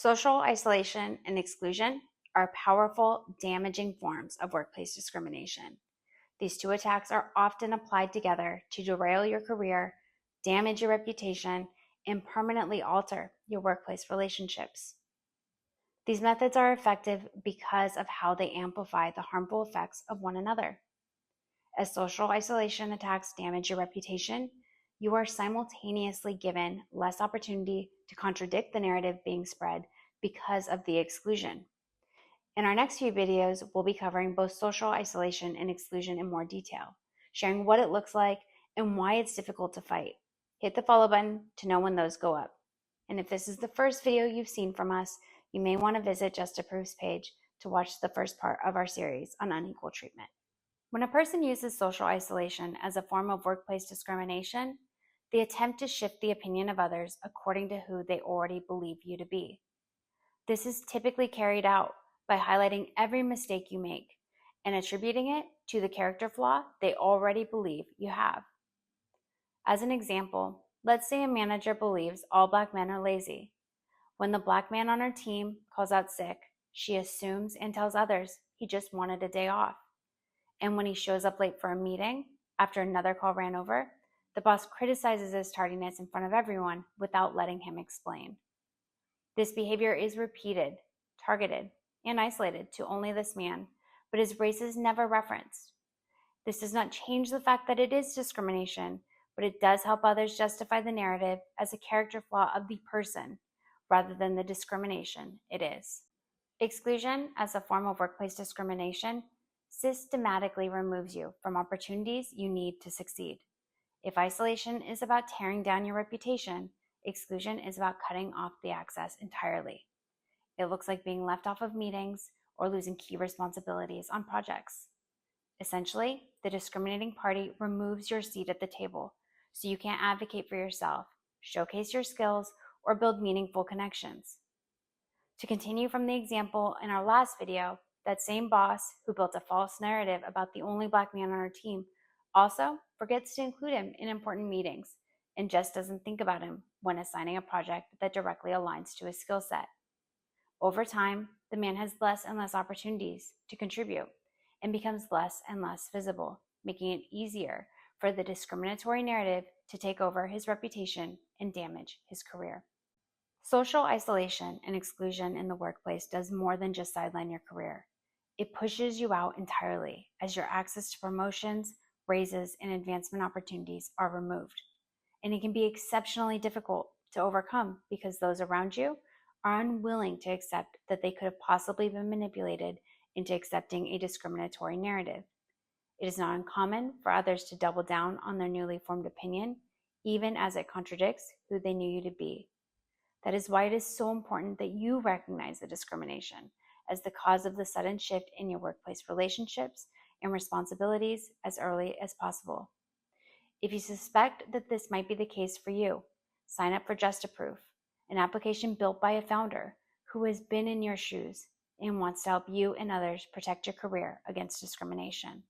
Social isolation and exclusion are powerful, damaging forms of workplace discrimination. These two attacks are often applied together to derail your career, damage your reputation, and permanently alter your workplace relationships. These methods are effective because of how they amplify the harmful effects of one another. As social isolation attacks damage your reputation, you are simultaneously given less opportunity to contradict the narrative being spread because of the exclusion. In our next few videos, we'll be covering both social isolation and exclusion in more detail, sharing what it looks like and why it's difficult to fight. Hit the follow button to know when those go up. And if this is the first video you've seen from us, you may want to visit Just Approve's page to watch the first part of our series on unequal treatment. When a person uses social isolation as a form of workplace discrimination, they attempt to shift the opinion of others according to who they already believe you to be. This is typically carried out by highlighting every mistake you make and attributing it to the character flaw they already believe you have. As an example, let's say a manager believes all Black men are lazy. When the Black man on her team calls out sick, she assumes and tells others he just wanted a day off. And when he shows up late for a meeting after another call ran over, the boss criticizes his tardiness in front of everyone without letting him explain. This behavior is repeated, targeted, and isolated to only this man, but his race is never referenced. This does not change the fact that it is discrimination, but it does help others justify the narrative as a character flaw of the person rather than the discrimination it is. Exclusion as a form of workplace discrimination systematically removes you from opportunities you need to succeed. If isolation is about tearing down your reputation, exclusion is about cutting off the access entirely. It looks like being left off of meetings or losing key responsibilities on projects. Essentially, the discriminating party removes your seat at the table, so you can't advocate for yourself, showcase your skills, or build meaningful connections. To continue from the example in our last video, that same boss who built a false narrative about the only Black man on her team also forgets to include him in important meetings and just doesn't think about him when assigning a project that directly aligns to his skill set. Over time, the man has less and less opportunities to contribute and becomes less and less visible, making it easier for the discriminatory narrative to take over his reputation and damage his career. Social isolation and exclusion in the workplace does more than just sideline your career. It pushes you out entirely as your access to promotions, raises, and advancement opportunities are removed. And it can be exceptionally difficult to overcome because those around you are unwilling to accept that they could have possibly been manipulated into accepting a discriminatory narrative. It is not uncommon for others to double down on their newly formed opinion, even as it contradicts who they knew you to be. That is why it is so important that you recognize the discrimination as the cause of the sudden shift in your workplace relationships and responsibilities as early as possible. If you suspect that this might be the case for you, sign up for Just Approve, an application built by a founder who has been in your shoes and wants to help you and others protect your career against discrimination.